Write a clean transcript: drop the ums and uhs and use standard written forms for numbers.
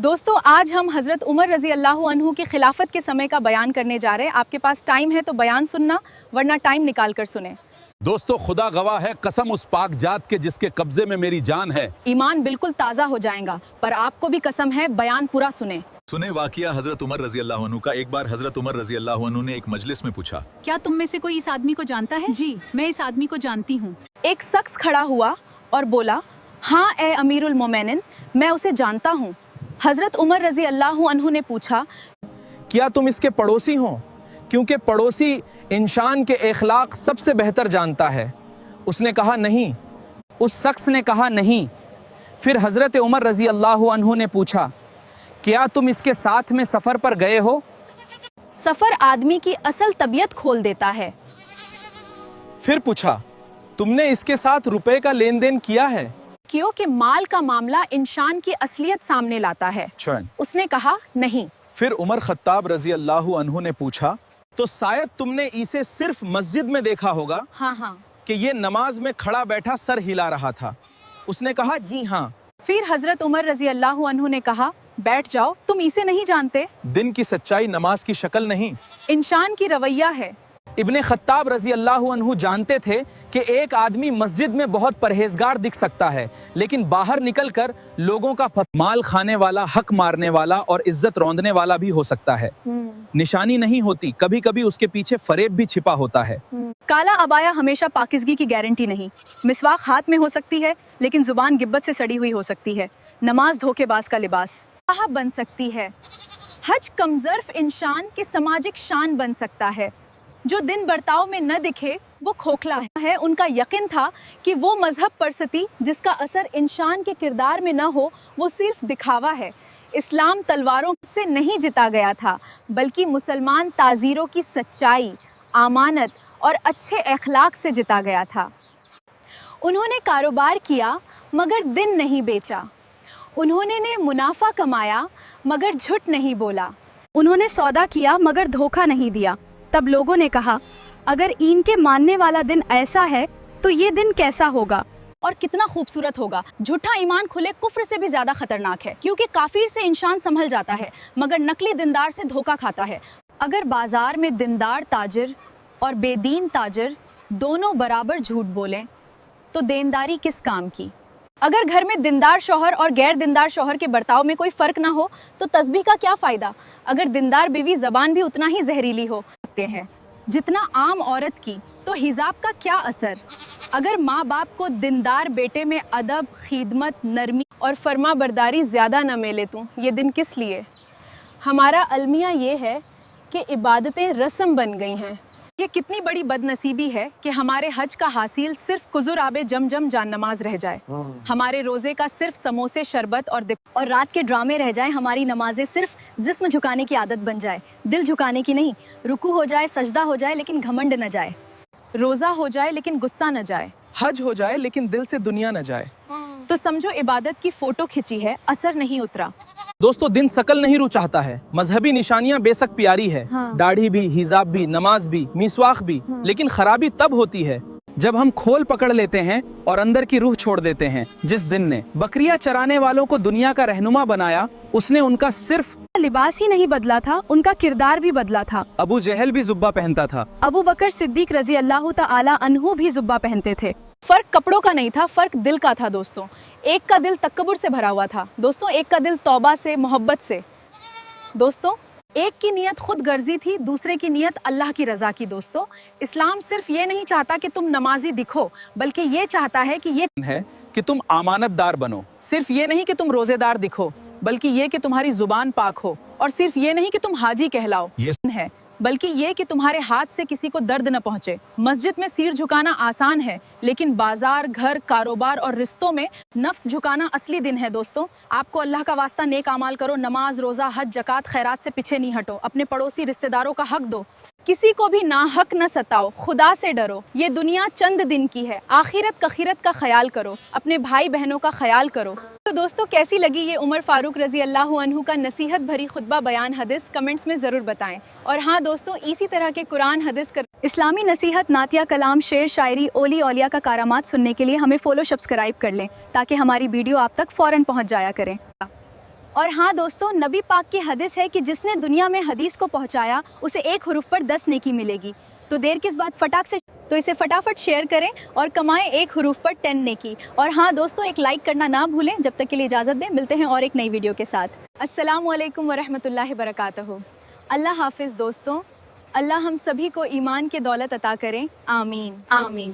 दोस्तों आज हम हज़रत उमर रज़ी अल्लाह अन्हु की खिलाफत के समय का बयान करने जा रहे हैं। आपके पास टाइम है तो बयान सुनना, वरना टाइम निकाल कर सुने। दोस्तों खुदा गवाह है, कसम उस पाक जात के जिसके कब्जे में मेरी जान है। ईमान बिल्कुल ताज़ा हो जाएगा, पर आपको भी कसम है, बयान पूरा सुने वाकिया हजरत उमर रजी अल्लाह अन्हु का। एक बार हजरत उमर रजी अल्लाह अन्हु ने एक मजलिस में पूछा, क्या तुम में से कोई इस आदमी को जानता है? जी, मैं इस आदमी को जानती हूँ। एक शख्स खड़ा हुआ और बोला, हाँ ए अमीरुल मोमिनीन, मैं उसे जानता हूँ। हजरत उमर रज़ी अल्लाह अन्हु ने पूछा, क्या तुम इसके पड़ोसी हो? क्योंकि पड़ोसी इंसान के अखलाक सबसे बेहतर जानता है। उसने कहा नहीं। उस शख्स ने कहा नहीं। फिर हजरत उमर रज़ी अल्लाह अन्हु ने पूछा, क्या तुम इसके साथ में सफ़र पर गए हो? सफ़र आदमी की असल तबीयत खोल देता है। फिर पूछा, तुमने इसके साथ रुपए का लेन देन किया है? क्योंकि माल का मामला इंसान की असलियत सामने लाता है। उसने कहा नहीं। फिर उमर खत्ताब रजी अल्लाह अन्हु ने पूछा, तो शायद तुमने इसे सिर्फ मस्जिद में देखा होगा हाँ कि ये नमाज में खड़ा बैठा सर हिला रहा था। उसने कहा जी हाँ। फिर हजरत उमर रजी अल्लाह अन्हु ने कहा, बैठ जाओ, तुम इसे नहीं जानते। दिन की सच्चाई नमाज की शक्ल नहीं, इंसान की रवैया है। इब्ने खत्ताब रजी अल्लाह अन्हु जानते थे कि एक आदमी मस्जिद में बहुत परहेजगार दिख सकता है, लेकिन बाहर निकलकर लोगों का माल खाने वाला, हक मारने वाला और इज्जत रौंदने वाला भी हो सकता है। निशानी नहीं होती, कभी कभी उसके पीछे फरेब भी छिपा होता है। काला अबाया हमेशा पाकिज़गी की गारंटी नहीं। मिसवाक हाथ में हो सकती है, लेकिन जुबान गिब्बत से सड़ी हुई हो सकती है। नमाज धोखेबाज का लिबास बन सकती है। हज कमजर्फ इंसान की सामाजिक शान बन सकता है। जो दिन बर्ताव में न दिखे वो खोखला है। उनका यकीन था कि वो मजहब परसती जिसका असर इंसान के किरदार में न हो, वो सिर्फ दिखावा है। इस्लाम तलवारों से नहीं जीता गया था, बल्कि मुसलमान ताजीरों की सच्चाई, आमानत और अच्छे अखलाक से जीता गया था। उन्होंने कारोबार किया मगर दिन नहीं बेचा। उन्होंने ने मुनाफा कमाया मगर झूठ नहीं बोला। उन्होंने सौदा किया मगर धोखा नहीं दिया। तब लोगों ने कहा, अगर इनके मानने वाला दिन ऐसा है तो ये दिन कैसा होगा और कितना खूबसूरत होगा। झूठा ईमान खुले कुफ्र से भी ज्यादा खतरनाक है, क्योंकि काफिर से इंसान संभल जाता है मगर नकली दीनदार से धोखा खाता है। अगर बाजार में दीनदार ताजिर और बेदीन ताजिर दोनों बराबर झूठ बोलें तो देनदारी किस काम की। अगर घर में दीनदार शौहर और गैर दीनदार शौहर के बर्ताव में कोई फ़र्क ना हो तो तस्बीह का क्या फ़ायदा। अगर दीनदार बीवी ज़बान भी उतना ही जहरीली हो हैं जितना आम औरत की, तो हिजाब का क्या असर। अगर माँ बाप को दीनदार बेटे में अदब, खिदमत, नरमी और फर्मा बरदारी ज़्यादा न मिले तो ये दिन किस लिए। हमारा अलमिया ये है कि इबादतें रस्म बन गई हैं। ये कितनी बड़ी बदनसीबी है कि हमारे हज का हासिल सिर्फ कुजुर आबे जम जान नमाज रह जाए। हमारे रोज़े का सिर्फ समोसे, शरबत और रात के ड्रामे रह जाए। हमारी नमाजें सिर्फ जिस्म झुकाने की आदत बन जाए, दिल झुकाने की नहीं। रुकू हो जाए, सजदा हो जाए, लेकिन घमंड न जाए। रोज़ा हो जाए लेकिन गुस्सा न जाए। हज हो जाए लेकिन दिल से दुनिया न जाए। तो समझो इबादत की फ़ोटो खिंची है, असर नहीं उतरा। दोस्तों दिन शकल नहीं रू चाहता है। मजहबी निशानियां बेशक प्यारी है, दाढ़ी भी, हिजाब भी, नमाज भी, मिसवाक भी, लेकिन खराबी तब होती है जब हम खोल पकड़ लेते हैं और अंदर की रूह छोड़ देते हैं। जिस दिन ने बकरियां चराने वालों को दुनिया का रहनुमा बनाया, उसने उनका सिर्फ लिबास ही नहीं बदला था, उनका किरदार भी बदला था। अबू जहल भी जुब्बा पहनता था। अबू बकर सिद्दीक रजी अल्लाह तआला अन्हु भी जुब्बा पहनते थे। फर्क कपड़ों का नहीं था, फर्क दिल का था। दोस्तों एक का दिल तकब्बुर से भरा हुआ था। दोस्तों एक का दिल तौबा से, मोहब्बत से। दोस्तों एक की नीयत खुद गर्जी थी, दूसरे की नीयत अल्लाह की रजा की। दोस्तों इस्लाम सिर्फ ये नहीं चाहता कि तुम नमाजी दिखो, बल्कि ये चाहता है कि तुम आमानतदार बनो। सिर्फ ये नहीं कि तुम रोजेदार दिखो, बल्कि ये कि तुम्हारी जुबान पाक हो। और सिर्फ ये नहीं कि तुम हाजी कहलाओ है, बल्कि ये कि तुम्हारे हाथ से किसी को दर्द न पहुंचे। मस्जिद में सिर झुकाना आसान है, लेकिन बाजार, घर, कारोबार और रिश्तों में नफ्स झुकाना असली दिन है। दोस्तों आपको अल्लाह का वास्ता नेक अमाल करो, नमाज, रोज़ा, हज, जकात, खैरात से पीछे नहीं हटो। अपने पड़ोसी, रिश्तेदारों का हक दो। किसी को भी नाहक न सताओ, खुदा से डरो। ये दुनिया चंद दिन की है। आखिरत का ख्याल करो, अपने भाई बहनों का ख्याल करो। तो दोस्तों कैसी लगी ये उमर फारूक रजी अल्लाह अन्हु का नसीहत भरी खुतबा बयान हदीस, कमेंट्स में ज़रूर बताएं। और हाँ दोस्तों, इसी तरह के कुरान, हदीस, इस्लामी नसीहत, नातिया, कलाम, शेर, शायरी, ओली औलिया का करामात सुनने के लिए हमें फॉलो, सब्सक्राइब कर लें, ताकि हमारी वीडियो आप तक फ़ौरन पहुँच जाया करें। اور ہاں دوستوں، نبی پاک کی حدیث ہے کہ جس نے دنیا میں حدیث کو پہنچایا اسے ایک حرف پر 10 نیکی ملے گی۔ تو دیر کس بات، تو اسے فٹافٹ شیئر کریں اور کمائیں ایک حروف پر 10 نیکی۔ اور ہاں دوستوں، ایک لائک کرنا نہ بھولیں۔ جب تک کے لیے اجازت دیں، ملتے ہیں اور ایک نئی ویڈیو کے ساتھ۔ السلام علیکم ورحمۃ اللہ وبرکاتہ۔ اللہ حافظ دوستوں، اللہ ہم سبھی کو ایمان کے دولت عطا کریں، آمین آمین۔